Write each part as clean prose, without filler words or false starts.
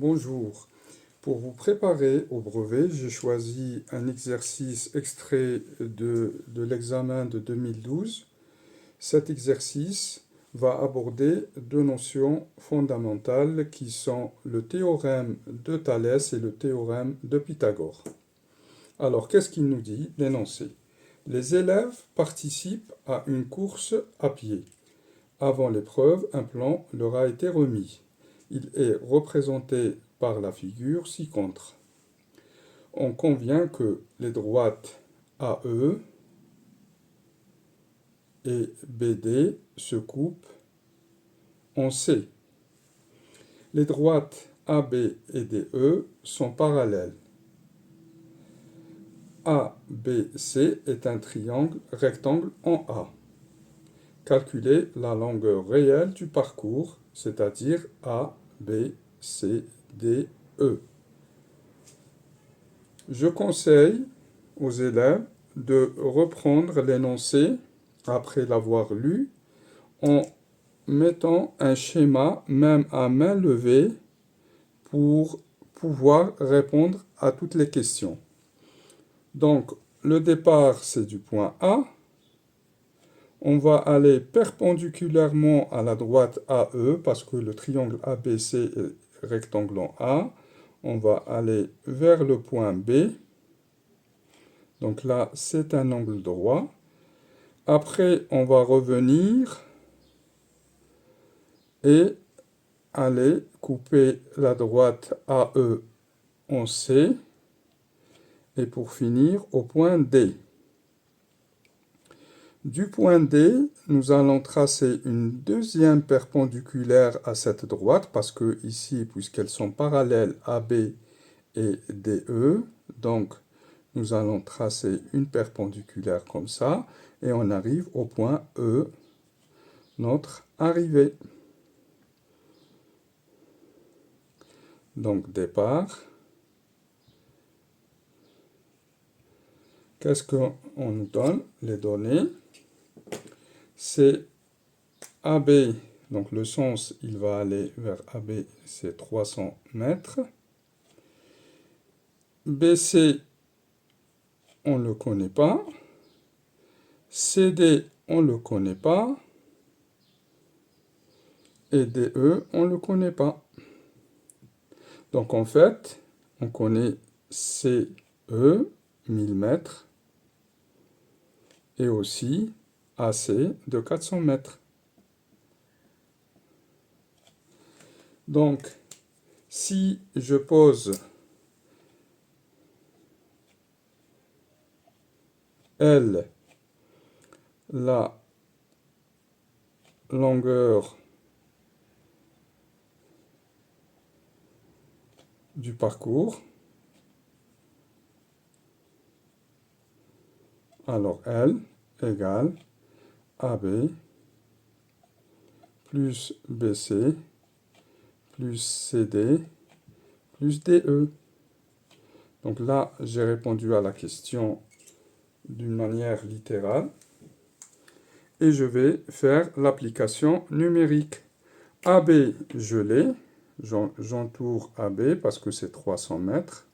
Bonjour. Pour vous préparer au brevet, j'ai choisi un exercice extrait de l'examen de 2012. Cet exercice va aborder deux notions fondamentales qui sont le théorème de Thalès et le théorème de Pythagore. Alors, qu'est-ce qu'il nous dit? L'énoncé. Les élèves participent à une course à pied. Avant l'épreuve, un plan leur a été remis. Il est représenté par la figure ci-contre. On convient que les droites AE et BD se coupent en C. Les droites AB et DE sont parallèles. ABC est un triangle rectangle en A. Calculez la longueur réelle du parcours, c'est-à-dire A, B, C, D, E. Je conseille aux élèves de reprendre l'énoncé après l'avoir lu en mettant un schéma même à main levée pour pouvoir répondre à toutes les questions. Donc, le départ, c'est du point A. On va aller perpendiculairement à la droite AE parce que le triangle ABC est rectangle en A. On va aller vers le point B. Donc là, c'est un angle droit. Après, on va revenir et aller couper la droite AE en C. Et pour finir, au point D. Du point D, nous allons tracer une deuxième perpendiculaire à cette droite, parce que ici, puisqu'elles sont parallèles AB et DE, donc nous allons tracer une perpendiculaire comme ça, et on arrive au point E, notre arrivée. Donc départ. Qu'est-ce qu'on nous donne? Les données. C'est AB, donc le sens, il va aller vers AB, c'est 300 mètres. BC, on ne le connaît pas. CD, on ne le connaît pas. Et DE, on ne le connaît pas. Donc en fait, on connaît CE, 1000 mètres, et aussi AC de 400 mètres. Donc, si je pose L, la longueur du parcours, alors L égale AB plus BC plus CD plus DE. Donc là, j'ai répondu à la question d'une manière littérale. Et je vais faire l'application numérique. AB, je l'ai. J'entoure AB parce que c'est 300 mètres.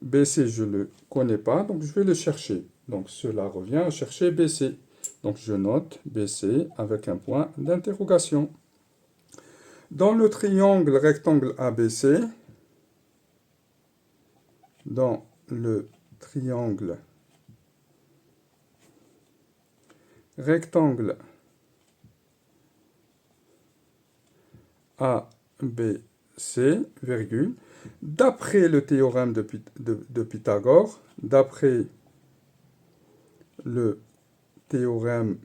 BC, je ne le connais pas, donc je vais le chercher. Donc cela revient à chercher BC. Donc je note BC avec un point d'interrogation. Dans le triangle rectangle ABC, dans le triangle rectangle ABC, virgule, d'après le théorème de Pythagore, d'après le théorème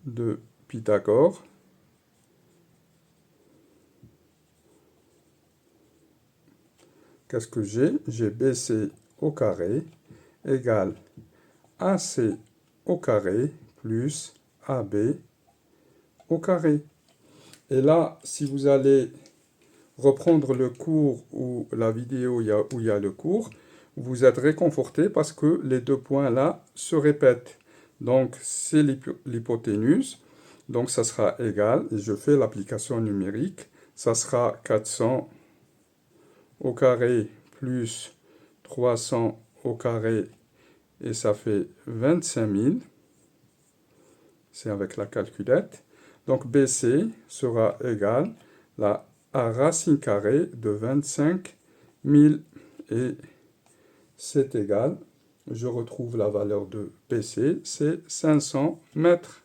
de Pythagore, qu'est-ce que j'ai? J'ai BC au carré égale AC au carré plus AB au carré. Et là, si vous allez reprendre le cours ou la vidéo où il y a le cours, vous êtes réconforté parce que les deux points là se répètent. Donc, c'est l'hypoténuse. Donc, ça sera égal, et je fais l'application numérique, ça sera 400 au carré plus 300 au carré, et ça fait 25 000. C'est avec la calculette. Donc, BC sera égal à racine carrée de 25 000. Et c'est égal, je retrouve la valeur de BC, c'est 500 mètres.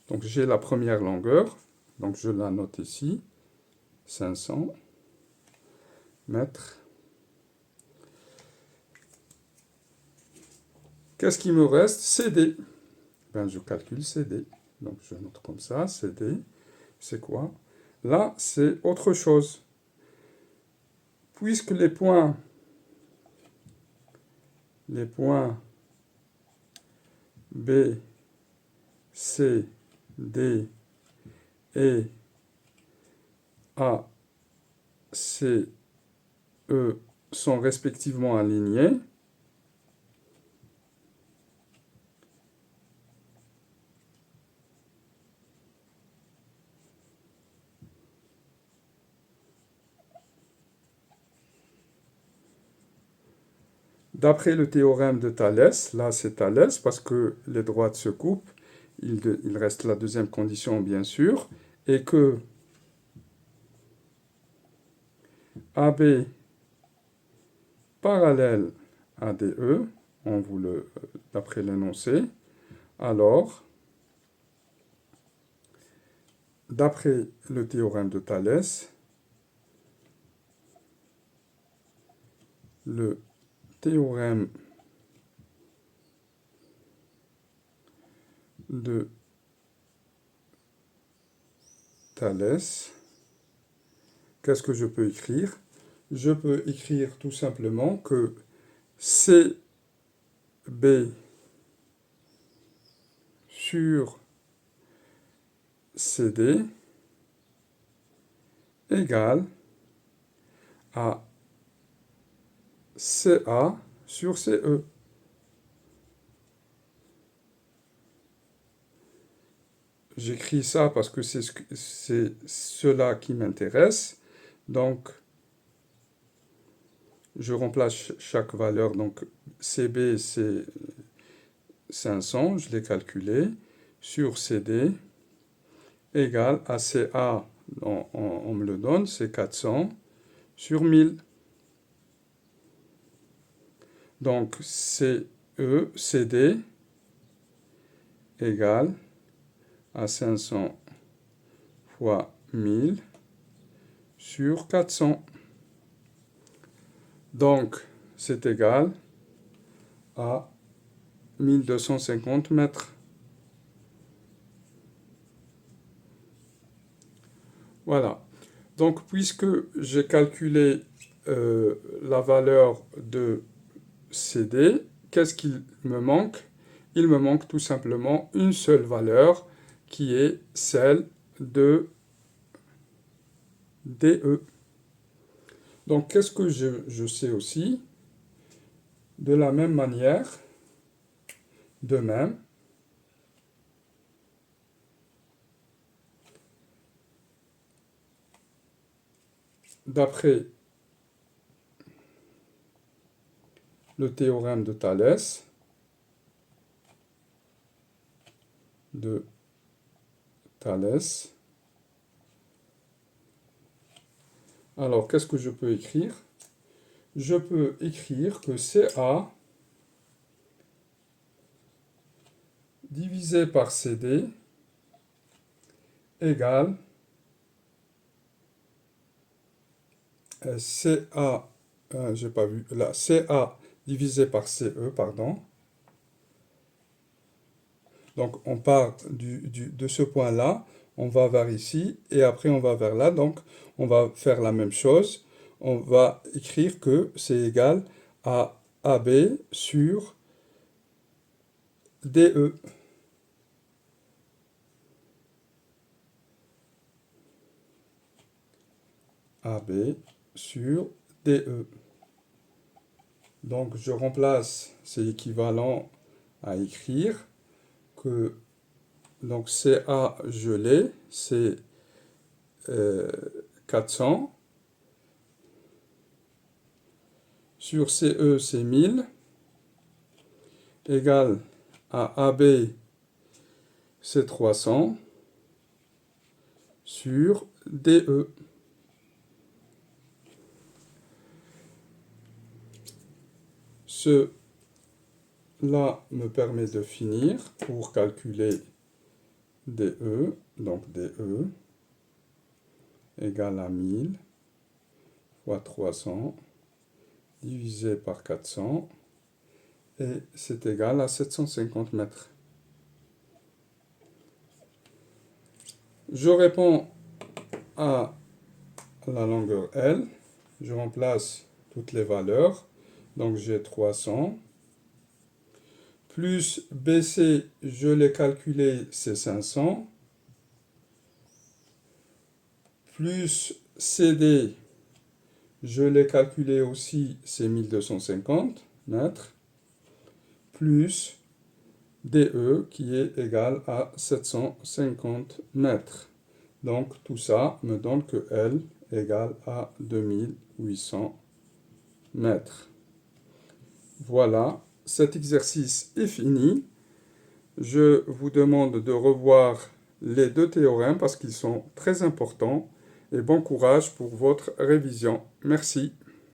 Donc, j'ai la première longueur, donc je la note ici, 500 mètres. Qu'est-ce qui me reste? CD. Ben, je calcule CD. Donc, je note comme ça, CD. C'est quoi? Là, c'est autre chose. Puisque les points B, C, D et A, C, E sont respectivement alignés, d'après le théorème de Thalès, là c'est Thalès parce que les droites se coupent, il reste la deuxième condition bien sûr, et que AB parallèle à DE, on vous le d'après l'énoncé, alors d'après le théorème de Thalès, le théorème de Thalès, qu'est-ce que je peux écrire? Je peux écrire tout simplement que CB sur CD égale à CA sur CE. J'écris ça parce que c'est cela qui m'intéresse. Donc, je remplace chaque valeur. Donc, CB, c'est 500, je l'ai calculé, sur CD, égale à CA, on me le donne, c'est 400, sur 1000. Donc, CE, CD, égale à 500 fois 1000 sur 400. Donc, c'est égal à 1250 mètres. Voilà. Donc, puisque j'ai calculé la valeur de CD, qu'est-ce qu'il me manque? Il me manque tout simplement une seule valeur qui est celle de DE. Donc, qu'est-ce que je sais aussi? De la même manière, de même, d'après le théorème de Thalès, alors qu'est-ce que je peux écrire? Je peux écrire que CA divisé par CD égale CA, j'ai pas vu, là, CA divisé par CE, pardon. Donc, on part de ce point-là, on va vers ici, et après on va vers là. Donc, on va faire la même chose. On va écrire que c'est égal à AB sur DE. AB sur DE. Donc, je remplace, c'est équivalent à écrire que Donc CA, je l'ai, c'est 400. Sur CE, c'est 1000. Égal à AB, c'est 300. Sur DE. Cela me permet de finir pour calculer DE. Donc DE égale à 1000 fois 300 divisé par 400 et c'est égal à 750 mètres. Je réponds à la longueur L. Je remplace toutes les valeurs. Donc j'ai 300. Plus BC, je l'ai calculé, c'est 500. Plus CD, je l'ai calculé aussi, c'est 1250 mètres. Plus DE qui est égal à 750 mètres. Donc tout ça me donne que L égale à 2800 mètres. Voilà, cet exercice est fini. Je vous demande de revoir les deux théorèmes parce qu'ils sont très importants et bon courage pour votre révision. Merci.